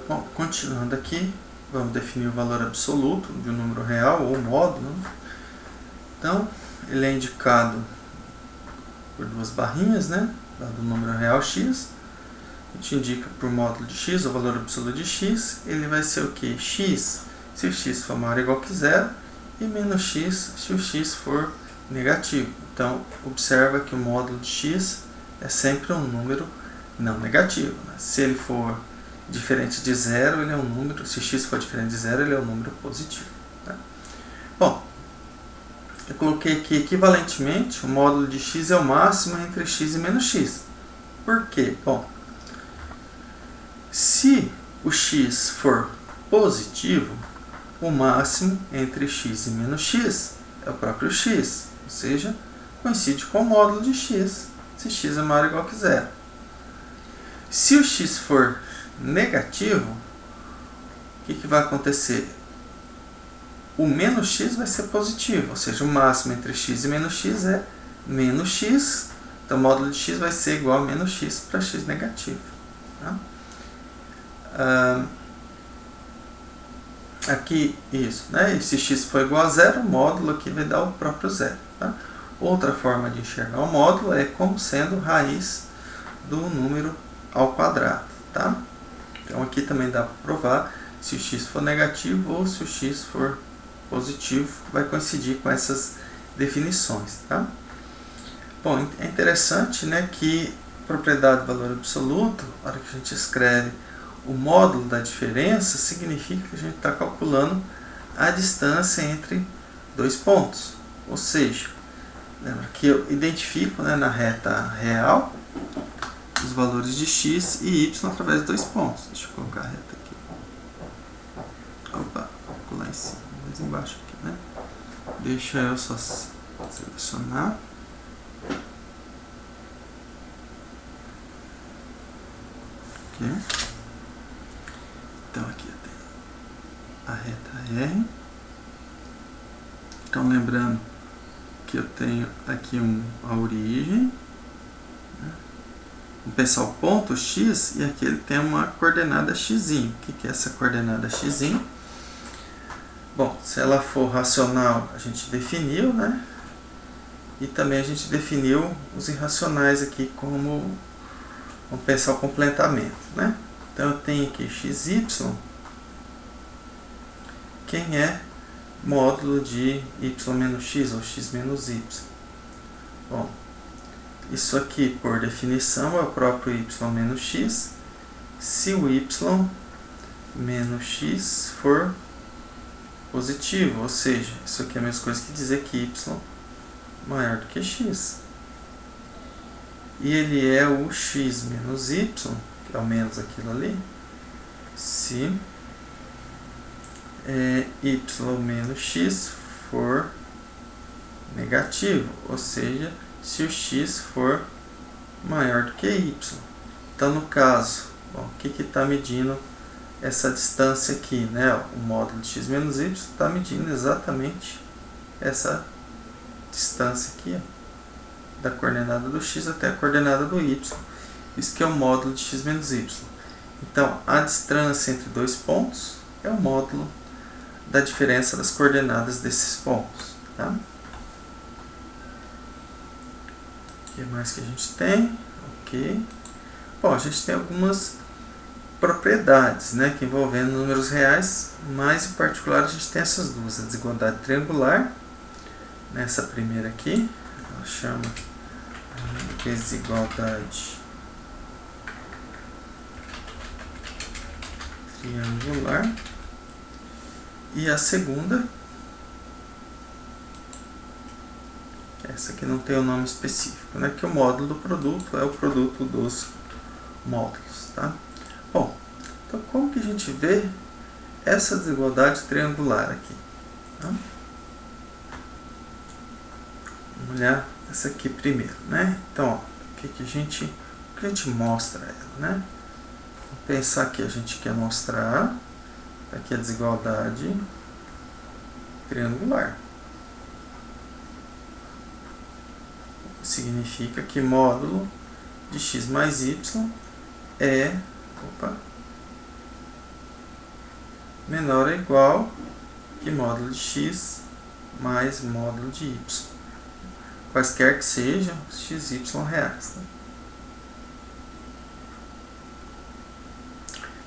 Bom, continuando aqui, vamos definir o valor absoluto de um número real ou módulo. Então, ele é indicado por duas barrinhas, né? Dado o número real x, a gente indica por módulo de x, o valor absoluto de x, ele vai ser o que? X, se o x for maior ou igual que zero, e menos x, se o x for negativo. Então, observa que o módulo de x é sempre um número não negativo, né? Se ele for diferente de zero, ele é um número, se x for diferente de zero, ele é um número positivo. Tá? Bom, eu coloquei aqui equivalentemente, o módulo de x é o máximo entre x e menos x. Por quê? Bom, se o x for positivo, o máximo entre x e menos x é o próprio x, ou seja, coincide com o módulo de x, se x é maior ou igual que zero. Se o x for negativo, o que vai acontecer? O menos x vai ser positivo, ou seja, o máximo entre x e menos x é menos x, então o módulo de x vai ser igual a menos x para x negativo. Tá? Aqui, isso, né? E se x for igual a zero, o módulo aqui vai dar o próprio zero. Tá? Outra forma de enxergar o módulo é como sendo raiz do número ao quadrado. Tá? Então aqui também dá para provar se o x for negativo ou se o x for positivo, vai coincidir com essas definições. Tá? Bom, é interessante, né, que propriedade do valor absoluto, na hora que a gente escreve o módulo da diferença, significa que a gente está calculando a distância entre dois pontos. Ou seja, lembra que eu identifico, né, na reta real os valores de x e y através de dois pontos. Deixa eu colocar a reta aqui. Opa, vou lá em cima, mais embaixo aqui, né? Deixa eu só selecionar. Ok. Então aqui eu tenho a reta R. Então lembrando que eu tenho aqui a origem. Vamos pensar o ponto x e aqui ele tem uma coordenada x. O que é essa coordenada x? Bom, se ela for racional, a gente definiu, né? E também a gente definiu os irracionais aqui como, vamos pensar o completamento, né? Então eu tenho aqui xy, quem é módulo de y menos x ou x menos y. Bom, isso aqui, por definição, é o próprio y menos x, se o y menos x for positivo, ou seja, isso aqui é a mesma coisa que dizer que y maior do que x. E ele é o x menos y, que é o menos aquilo ali, se y menos x for negativo, ou seja, se o x for maior do que y. Então, no caso, bom, o que está medindo essa distância aqui, né? O módulo de x menos y está medindo exatamente essa distância aqui, ó, da coordenada do x até a coordenada do y. Isso que é o módulo de x menos y. Então, a distância entre dois pontos é o módulo da diferença das coordenadas desses pontos. Tá? O que mais que a gente tem? Ok. Bom, a gente tem algumas propriedades, né, que envolvendo números reais, mas em particular a gente tem essas duas, a desigualdade triangular, nessa primeira aqui, ela chama desigualdade triangular, e a segunda, essa aqui não tem o nome específico, né, que o módulo do produto é o produto dos módulos, tá? Bom, então como que a gente vê essa desigualdade triangular aqui? Tá? Vamos olhar essa aqui primeiro, né? Então, ó, o que a gente mostra ela, né? Vamos pensar que a gente quer mostrar aqui a desigualdade triangular. Significa que módulo de x mais y é menor ou igual que módulo de x mais módulo de y. Quaisquer que sejam os x, y reais. Né?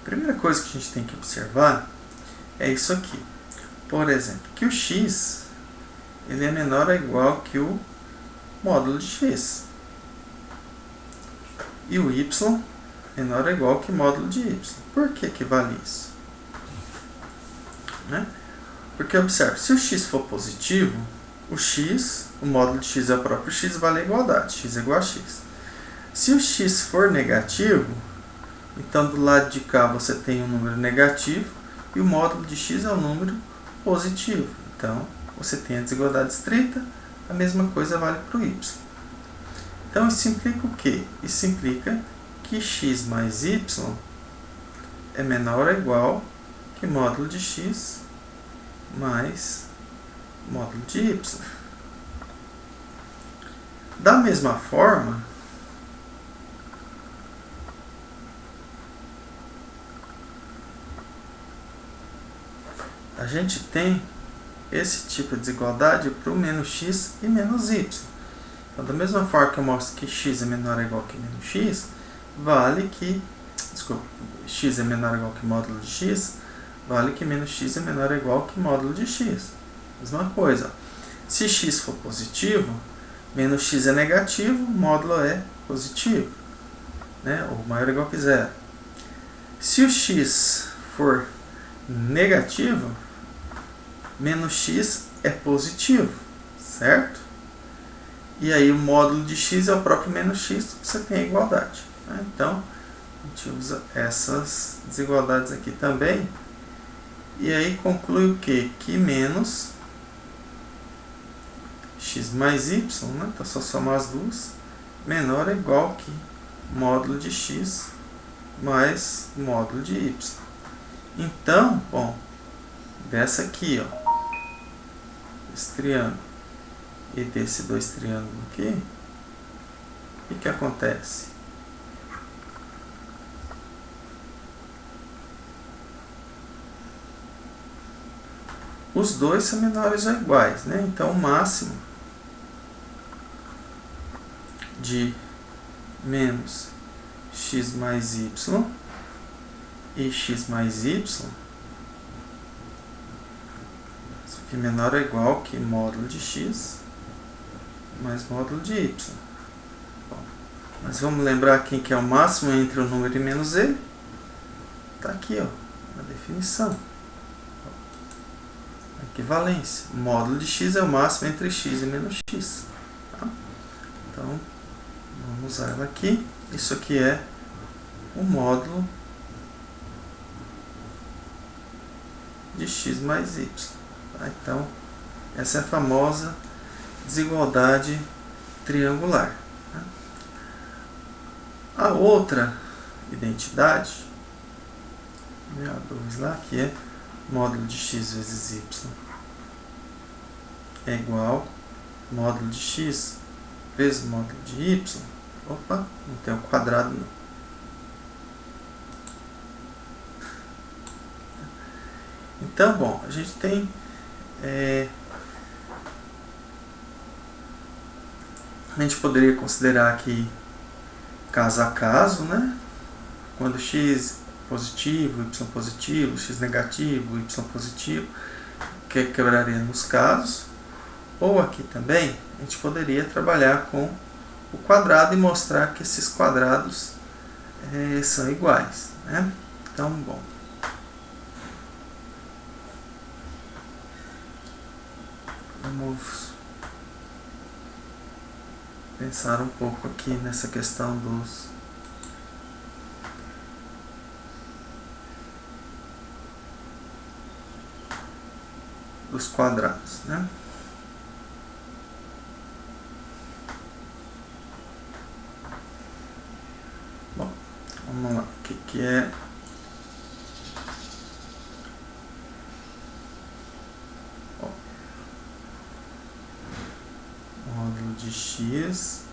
A primeira coisa que a gente tem que observar é isso aqui. Por exemplo, que o x ele é menor ou igual que o módulo de x. E o y menor ou igual que módulo de y. Por que vale isso? Né? Porque, observe, se o x for positivo, o módulo de x é o próprio x, vale a igualdade. X é igual a x. Se o x for negativo, então do lado de cá você tem um número negativo e o módulo de x é um número positivo. Então, você tem a desigualdade estrita, a mesma coisa vale para o y. Então, isso implica o quê? Isso implica que x mais y é menor ou igual que módulo de x mais módulo de y. Da mesma forma, a gente tem esse tipo de desigualdade para o menos x e menos y. Então, da mesma forma que eu mostro que x é menor ou igual que menos x, vale que, x é menor ou igual que módulo de x, vale que menos x é menor ou igual que módulo de x. Mesma coisa. Se x for positivo, menos x é negativo, módulo é positivo. Né? Ou maior ou igual que zero. Se o x for negativo, menos x é positivo. Certo? E aí o módulo de x é o próprio menos x, você tem a igualdade. Né? Então, a gente usa essas desigualdades aqui também. E aí conclui o quê? Que menos x mais y, né? Então só somar as duas, menor ou igual que módulo de x mais módulo de y. Então, bom, dessa aqui, ó, esse triângulo e desse dois triângulos aqui, o que acontece? Os dois são menores ou iguais, né? Então, o máximo de menos x mais y e x mais y, isso aqui menor ou igual que módulo de x mais módulo de y. Bom, mas vamos lembrar quem que é o máximo entre o número e menos ele? Está aqui, ó, na definição. Equivalência. O módulo de x é o máximo entre x e menos x. Tá? Então, vamos usar ela aqui. Isso aqui é o módulo de x mais y. Tá? Então, essa é a famosa desigualdade triangular. Tá? A outra identidade, a 2 lá, que é módulo de x vezes y é igual a módulo de x vezes módulo de y. Opa, não tem o quadrado não. Então, bom, a gente tem a gente poderia considerar aqui caso a caso, né? Quando x positivo, y positivo, x negativo, y positivo, que quebraria nos casos. Ou aqui também, a gente poderia trabalhar com o quadrado e mostrar que esses quadrados são iguais. Né? Então, bom. Vamos pensar um pouco aqui nessa questão dos quadrados, né? Bom, vamos lá. O que é módulo de x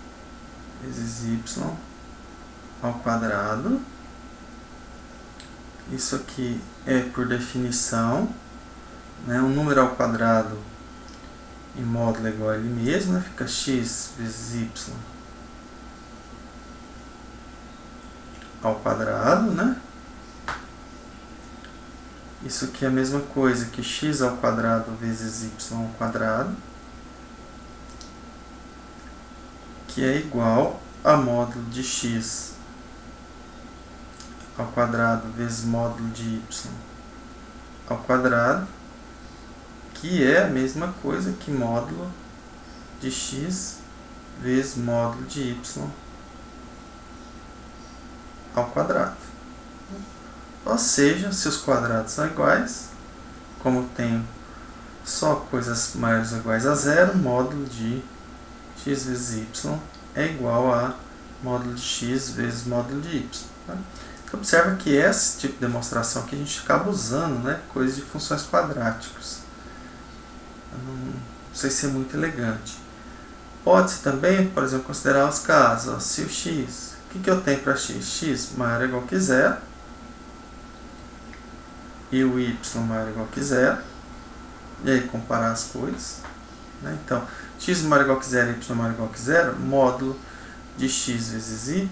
vezes y ao quadrado Isso aqui é por definição, né? Um número ao quadrado em módulo é igual a ele mesmo, né? Fica x vezes y ao quadrado, né? Isso aqui é a mesma coisa que x ao quadrado vezes y ao quadrado, que é igual a módulo de x ao quadrado vezes módulo de y ao quadrado, que é a mesma coisa que módulo de x vezes módulo de y ao quadrado. Ou seja, se os quadrados são iguais, como tenho só coisas maiores ou iguais a zero, módulo de x vezes y é igual a módulo de x vezes módulo de y. Tá? Então, observa que esse tipo de demonstração que a gente acaba usando, né, coisas de funções quadráticas. Não sei se é muito elegante. Pode-se também, por exemplo, considerar os casos. Ó, se o x, o que eu tenho para x? X maior ou igual que zero. E o y maior ou igual que zero. E aí comparar as coisas. Né? Então, x maior ou igual que zero e y maior ou igual que zero, módulo de x vezes y,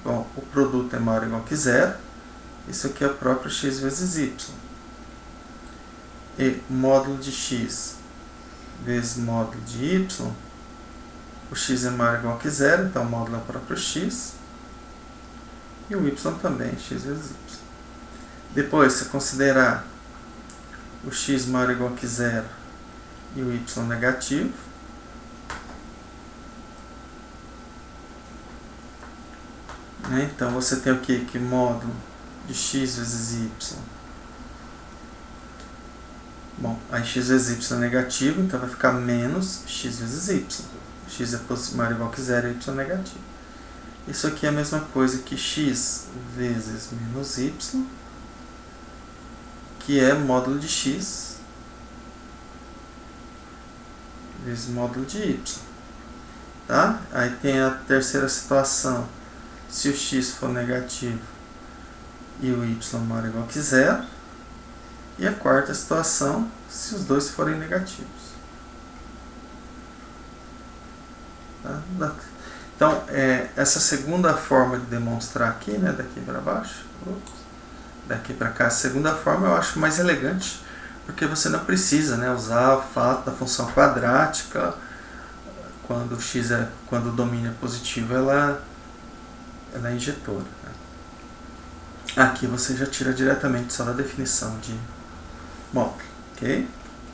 bom, o produto é maior ou igual que zero. Isso aqui é o próprio x vezes y. E módulo de x vezes módulo de y, o x é maior ou igual que zero, então o módulo é o próprio x. E o y também, x vezes y. Depois, se considerar o x maior ou igual que zero e o y negativo, né? Então você tem o que? Que módulo de x vezes y. Bom, aí x vezes y é negativo, então vai ficar menos x vezes y. X é maior ou igual que zero e y é negativo. Isso aqui é a mesma coisa que x vezes menos y, que é módulo de x vezes módulo de y. Tá? Aí tem a terceira situação, se o x for negativo e o y maior ou igual que zero. E a quarta situação, se os dois forem negativos. Tá? Então, essa segunda forma de demonstrar aqui, né, daqui para baixo, daqui para cá, a segunda forma eu acho mais elegante, porque você não precisa, né, usar o fato da função quadrática. Quando quando o domínio é positivo, ela é injetora. Né? Aqui você já tira diretamente só da definição de módulo, ok?